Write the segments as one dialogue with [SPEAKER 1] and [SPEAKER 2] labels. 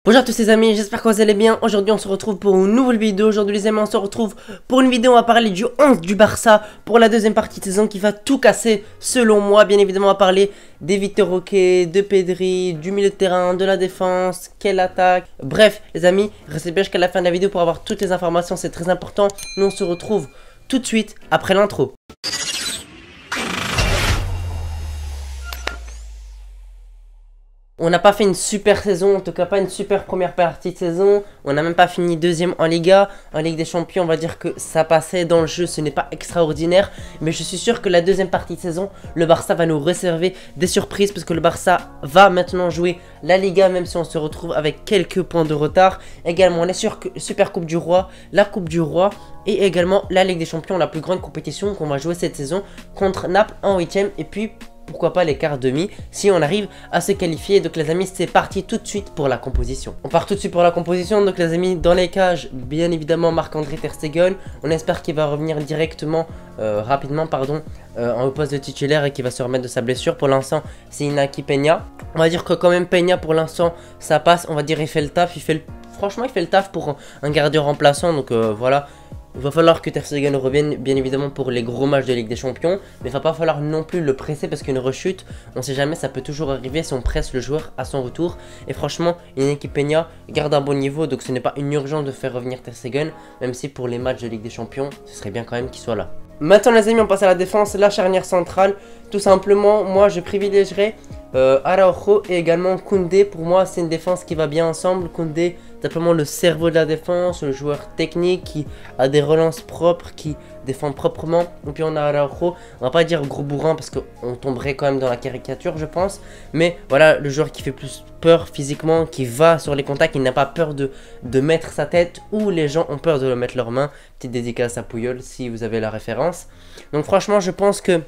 [SPEAKER 1] Bonjour à tous les amis, j'espère que vous allez bien. Aujourd'hui on se retrouve pour une nouvelle vidéo. Aujourd'hui les amis on se retrouve pour une vidéo, on va parler du 11 du Barça pour la deuxième partie de saison qui va tout casser selon moi. Bien évidemment on va parler des Vitor Roque, de Pedri, du milieu de terrain, de la défense, quelle attaque. Bref les amis, restez bien jusqu'à la fin de la vidéo pour avoir toutes les informations, c'est très important. Nous on se retrouve tout de suite après l'intro. On n'a pas fait une super saison, en tout cas pas une super première partie de saison. On n'a même pas fini deuxième en Liga. En Ligue des Champions, on va dire que ça passait dans le jeu, ce n'est pas extraordinaire. Mais je suis sûr que la deuxième partie de saison, le Barça va nous réserver des surprises. Parce que le Barça va maintenant jouer la Liga, même si on se retrouve avec quelques points de retard. Également la Super Coupe du Roi, la Coupe du Roi et également la Ligue des Champions, la plus grande compétition qu'on va jouer cette saison contre Naples en 8ème. Et puis pourquoi pas les quarts demi si on arrive à se qualifier. Donc les amis c'est parti tout de suite pour la composition. On part tout de suite pour la composition. Donc les amis dans les cages bien évidemment Marc-André Ter Stegen. On espère qu'il va revenir directement rapidement au poste de titulaire et qu'il va se remettre de sa blessure. Pour l'instant c'est Inaki Peña. On va dire que quand même Peña pour l'instant ça passe. On va dire il fait le taf. Franchement il fait le taf pour un gardien remplaçant. Donc voilà. Il va falloir que Ter Stegen revienne bien évidemment pour les gros matchs de Ligue des Champions. Mais il va pas falloir non plus le presser parce qu'une rechute, on sait jamais, ça peut toujours arriver si on presse le joueur à son retour. Et franchement, une équipe Peña garde un bon niveau. Donc ce n'est pas une urgence de faire revenir Ter Stegen. Même si pour les matchs de Ligue des Champions, ce serait bien quand même qu'il soit là. Maintenant les amis, on passe à la défense, la charnière centrale. Tout simplement, moi je privilégierais Araujo et également Koundé. Pour moi c'est une défense qui va bien ensemble. Koundé simplement le cerveau de la défense, le joueur technique qui a des relances propres, qui défend proprement. Et puis on a Araujo, on va pas dire gros bourrin parce qu'on tomberait quand même dans la caricature je pense. Mais voilà, le joueur qui fait plus peur physiquement, qui va sur les contacts, il n'a pas peur de mettre sa tête ou les gens ont peur de mettre leurs mains. Petite dédicace à Puyol si vous avez la référence. Donc franchement je pense que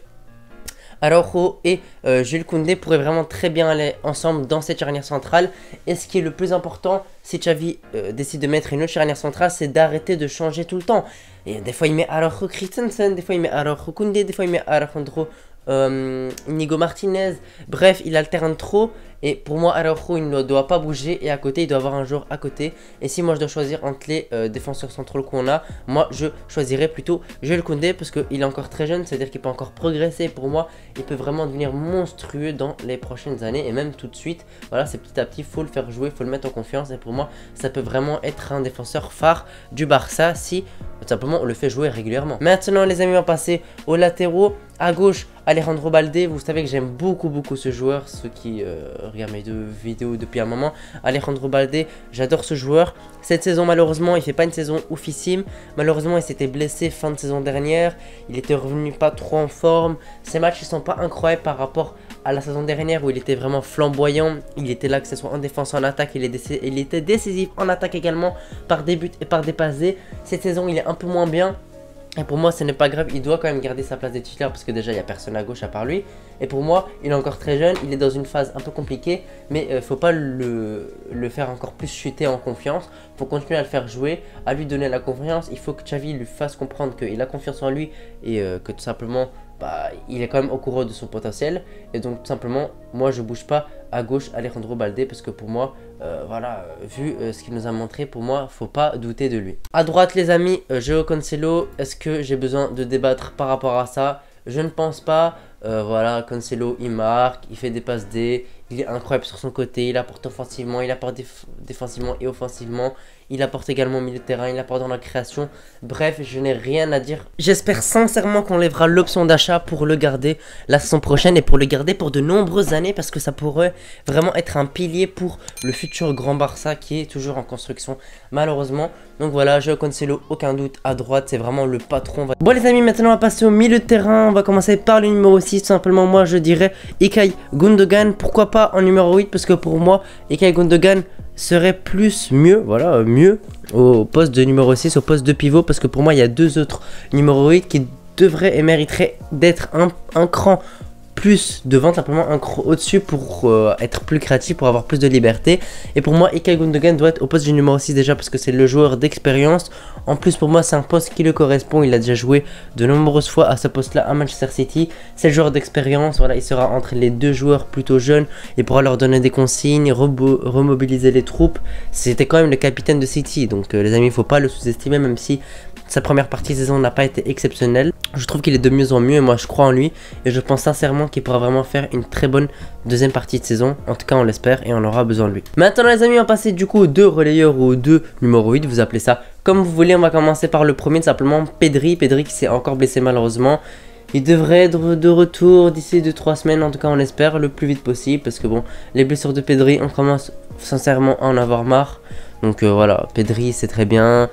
[SPEAKER 1] Araujo et Jules Koundé pourraient vraiment très bien aller ensemble dans cette charnière centrale. Et ce qui est le plus important, si Xavi décide de mettre une autre charnière centrale, c'est d'arrêter de changer tout le temps. Et des fois il met Araujo Christensen, des fois il met Araujo Koundé, des fois il met Alejandro Inigo Martinez. Bref, il alterne trop. Et pour moi Araujo il ne doit pas bouger. Et à côté il doit avoir un joueur à côté. Et si moi je dois choisir entre les défenseurs centraux qu'on a, moi je choisirais plutôt Jules Koundé parce qu'il est encore très jeune, c'est à dire qu'il peut encore progresser. Pour moi il peut vraiment devenir monstrueux dans les prochaines années. Et même tout de suite, voilà, c'est petit à petit, faut le faire jouer, faut le mettre en confiance. Et pour moi ça peut vraiment être un défenseur phare du Barça si tout simplement on le fait jouer régulièrement. Maintenant les amis, on va passer aux latéraux. À gauche, Alejandro Balde. Vous savez que j'aime beaucoup ce joueur. Ceux qui regardent mes deux vidéos depuis un moment, Alejandro Balde, j'adore ce joueur. Cette saison malheureusement il fait pas une saison oufissime. Malheureusement il s'était blessé fin de saison dernière. Il était revenu pas trop en forme. Ses matchs ils sont pas incroyables par rapport à la saison dernière où il était vraiment flamboyant. Il était là que ce soit en défense, en attaque. Il était décisif en attaque également par des buts et par des passes. Cette saison il est un peu moins bien. Et pour moi ce n'est pas grave, il doit quand même garder sa place de titulaire parce que déjà il n'y a personne à gauche à part lui. Et pour moi il est encore très jeune, il est dans une phase un peu compliquée. Mais il ne faut pas le faire encore plus chuter en confiance. Il faut continuer à le faire jouer, à lui donner la confiance. Il faut que Xavi lui fasse comprendre qu'il a confiance en lui. Et que tout simplement il est quand même au courant de son potentiel. Et donc tout simplement moi je bouge pas à gauche Alejandro Balde parce que pour moi voilà, vu ce qu'il nous a montré, pour moi faut pas douter de lui. À droite les amis, João Cancelo. Est-ce que j'ai besoin de débattre par rapport à ça? Je ne pense pas. Voilà, Cancelo il marque, il fait des passes D, il est incroyable sur son côté, il apporte offensivement, il apporte défensivement et offensivement. Il apporte également au milieu de terrain, il apporte dans la création. Bref, je n'ai rien à dire. J'espère sincèrement qu'on lèvera l'option d'achat pour le garder la saison prochaine et pour le garder pour de nombreuses années parce que ça pourrait vraiment être un pilier pour le futur Grand Barça qui est toujours en construction malheureusement. Donc voilà, João Cancelo, aucun doute à droite, c'est vraiment le patron. Bon les amis, maintenant on va passer au milieu de terrain. On va commencer par le numéro 6, tout simplement moi je dirais Ilkay Gundogan. Pourquoi pas en numéro 8 parce que pour moi Ilkay Gundogan serait mieux au poste de numéro 6, au poste de pivot parce que pour moi il y a deux autres numéros 8 qui devraient et mériteraient d'être un cran plus devant, simplement un cran au-dessus pour être plus créatif, pour avoir plus de liberté. Et pour moi, Ilkay Gundogan doit être au poste du numéro 6 déjà parce que c'est le joueur d'expérience. En plus, pour moi, c'est un poste qui le correspond. Il a déjà joué de nombreuses fois à ce poste-là à Manchester City. C'est le joueur d'expérience. Voilà, il sera entre les deux joueurs plutôt jeunes et pourra leur donner des consignes, remobiliser les troupes. C'était quand même le capitaine de City. Donc, les amis, il ne faut pas le sous-estimer, même si sa première partie de saison n'a pas été exceptionnelle. Je trouve qu'il est de mieux en mieux et moi je crois en lui. Et je pense sincèrement qu'il pourra vraiment faire une très bonne deuxième partie de saison. En tout cas on l'espère et on aura besoin de lui. Maintenant les amis, on va passer du coup aux deux relayeurs ou aux deux numéro 8. Vous appelez ça comme vous voulez. On va commencer par le premier, simplement Pedri. Pedri qui s'est encore blessé malheureusement. Il devrait être de retour d'ici 2-3 semaines, en tout cas on l'espère, le plus vite possible. Parce que bon, les blessures de Pedri, on commence sincèrement à en avoir marre. Donc voilà, Pedri c'est très bien,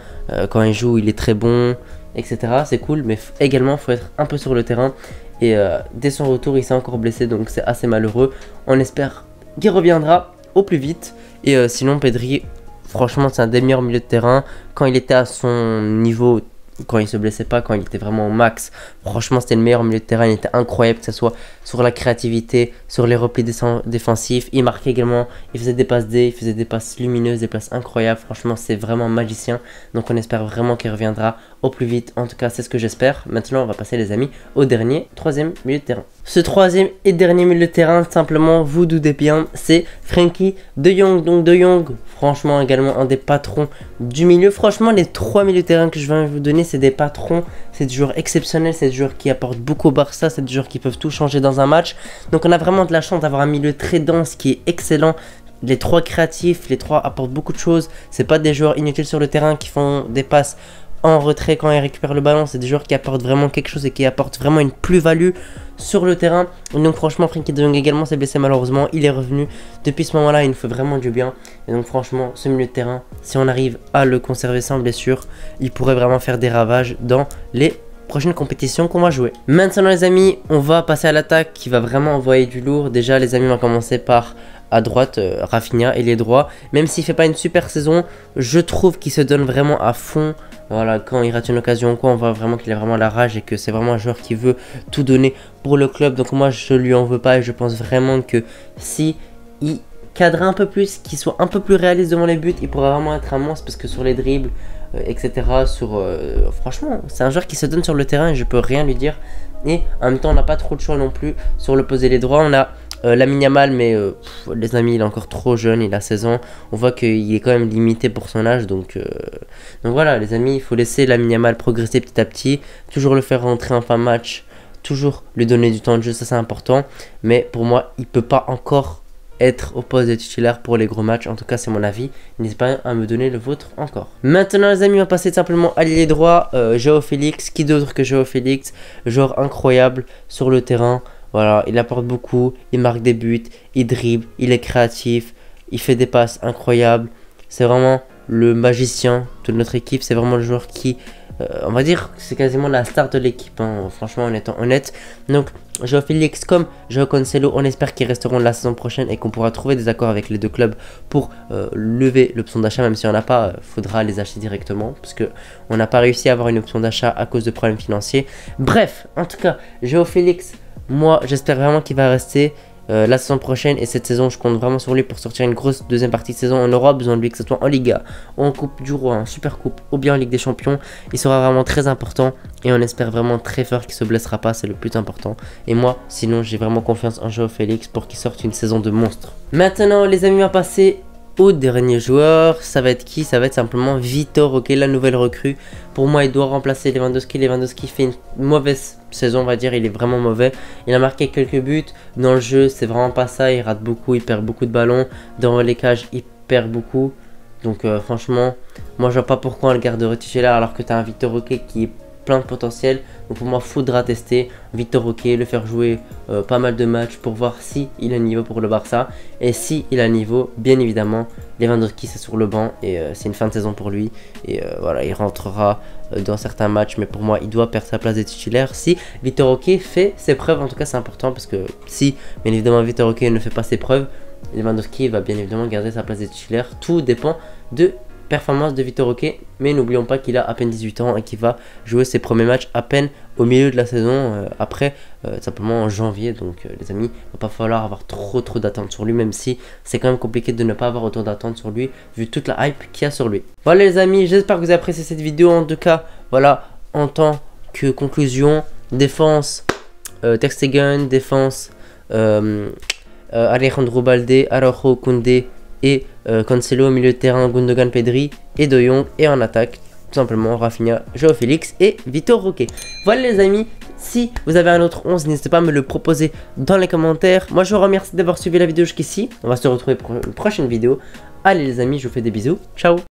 [SPEAKER 1] quand il joue il est très bon, etc. C'est cool, mais également il faut être un peu sur le terrain. Et dès son retour il s'est encore blessé, donc c'est assez malheureux. On espère qu'il reviendra au plus vite. Et sinon Pedri, franchement c'est un des meilleurs milieux de terrain. Quand il était à son niveau, quand il se blessait pas, quand il était vraiment au max, franchement c'était le meilleur milieu de terrain. Il était incroyable, que ce soit sur la créativité, sur les replis défensifs. Il marquait également, il faisait des passes D, il faisait des passes lumineuses, des passes incroyables. Franchement c'est vraiment magicien. Donc on espère vraiment qu'il reviendra au plus vite. En tout cas c'est ce que j'espère. Maintenant on va passer les amis au dernier, troisième milieu de terrain. Ce troisième et dernier milieu de terrain, simplement vous doutez bien, c'est Frenkie de Jong. Donc de Jong, franchement également un des patrons du milieu. Franchement les trois milieux de terrain que je vais vous donner, c'est des patrons, c'est des joueurs exceptionnels, c'est des joueurs qui apportent beaucoup au Barça, c'est des joueurs qui peuvent tout changer dans un match. Donc on a vraiment de la chance d'avoir un milieu très dense qui est excellent. Les trois créatifs, les trois apportent beaucoup de choses. C'est pas des joueurs inutiles sur le terrain qui font des passes en retrait quand ils récupèrent le ballon. C'est des joueurs qui apportent vraiment quelque chose et qui apportent vraiment une plus-value sur le terrain. Donc franchement Frenkie de Jong également s'est blessé malheureusement. Il est revenu depuis ce moment là, il nous fait vraiment du bien. Et donc franchement ce milieu de terrain, si on arrive à le conserver sans blessure, il pourrait vraiment faire des ravages dans les prochaines compétitions qu'on va jouer. Maintenant les amis, on va passer à l'attaque qui va vraiment envoyer du lourd. Déjà les amis, on va commencer par à droite, Rafinha, ailier droit. Même s'il fait pas une super saison, je trouve qu'il se donne vraiment à fond. Voilà, quand il rate une occasion, quoi, on voit vraiment qu'il a vraiment la rage et que c'est vraiment un joueur qui veut tout donner pour le club. Donc moi, je lui en veux pas et je pense vraiment que si il cadre un peu plus, qu'il soit un peu plus réaliste devant les buts, il pourrait vraiment être un monstre parce que sur les dribbles, etc. Franchement, c'est un joueur qui se donne sur le terrain et je peux rien lui dire. Et en même temps, on n'a pas trop de choix non plus sur le poser les droits. On a Lamine Yamal, mais les amis, il est encore trop jeune, il a 16 ans. On voit qu'il est quand même limité pour son âge. Donc voilà, les amis, il faut laisser Lamine Yamal progresser petit à petit. Toujours le faire rentrer en fin de match. Toujours lui donner du temps de jeu, ça c'est important. Mais pour moi, il peut pas encore être au poste de titulaire pour les gros matchs. En tout cas, c'est mon avis. N'hésitez pas à me donner le vôtre encore. Maintenant, les amis, on va passer simplement à l'ailier droit. João Félix. Qui d'autre que João Félix? Joueur incroyable sur le terrain. Voilà, il apporte beaucoup, il marque des buts, il dribble, il est créatif, il fait des passes incroyables. C'est vraiment le magicien de notre équipe, c'est vraiment le joueur qui, on va dire, c'est quasiment la star de l'équipe, hein, franchement en étant honnête. Donc, João Félix comme João Cancelo, on espère qu'ils resteront la saison prochaine et qu'on pourra trouver des accords avec les deux clubs pour lever l'option d'achat. Même si on n'a pas, faudra les acheter directement parce que on n'a pas réussi à avoir une option d'achat à cause de problèmes financiers. Bref, en tout cas, João Félix, moi j'espère vraiment qu'il va rester la saison prochaine et cette saison je compte vraiment sur lui pour sortir une grosse deuxième partie de saison. On aura besoin de lui, que ce soit en Liga, en Coupe du Roi, en Super Coupe ou bien en Ligue des Champions. Il sera vraiment très important et on espère vraiment très fort qu'il se blessera pas, c'est le plus important. Et moi sinon j'ai vraiment confiance en João Félix pour qu'il sorte une saison de monstre. Maintenant les amis, on va passer au dernier joueur. Ça va être qui? Ça va être simplement Vitor Roque, la nouvelle recrue. Pour moi il doit remplacer Lewandowski. Lewandowski fait une mauvaise saison, on va dire, il est vraiment mauvais. Il a marqué quelques buts dans le jeu, c'est vraiment pas ça. Il rate beaucoup, il perd beaucoup de ballons. Dans les cages il perd beaucoup. Donc franchement moi je vois pas pourquoi on le garderait titulaire alors que tu as un Vitor Roque qui est plein de potentiel. Donc pour moi faudra tester Vitor Roque, le faire jouer pas mal de matchs pour voir si il a niveau pour le Barça. Et si il a niveau, bien évidemment Lewandowski c'est sur le banc et c'est une fin de saison pour lui. Et voilà, il rentrera dans certains matchs, mais pour moi il doit perdre sa place de titulaire si Vitor Roque fait ses preuves. En tout cas c'est important parce que si bien évidemment Vitor Roque ne fait pas ses preuves, Lewandowski va bien évidemment garder sa place de titulaire. Tout dépend de performance de Vitor Roque, mais n'oublions pas qu'il a à peine 18 ans et qu'il va jouer ses premiers matchs à peine au milieu de la saison, après simplement en janvier. Donc les amis, il va pas falloir avoir trop d'attentes sur lui, même si c'est quand même compliqué de ne pas avoir autant d'attentes sur lui vu toute la hype qu'il y a sur lui. Voilà les amis, j'espère que vous avez apprécié cette vidéo. En tout cas, voilà, en tant que conclusion, défense Ter Stegen, défense Alejandro Balde, Araujo, Koundé et Cancelo au milieu de terrain, Gundogan, Pedri et De Jong, et en attaque tout simplement Rafinha, Joao Félix et Vitor Roque. Voilà les amis, si vous avez un autre 11, n'hésitez pas à me le proposer dans les commentaires. Moi je vous remercie d'avoir suivi la vidéo jusqu'ici, on va se retrouver pour une prochaine vidéo. Allez les amis, je vous fais des bisous, ciao.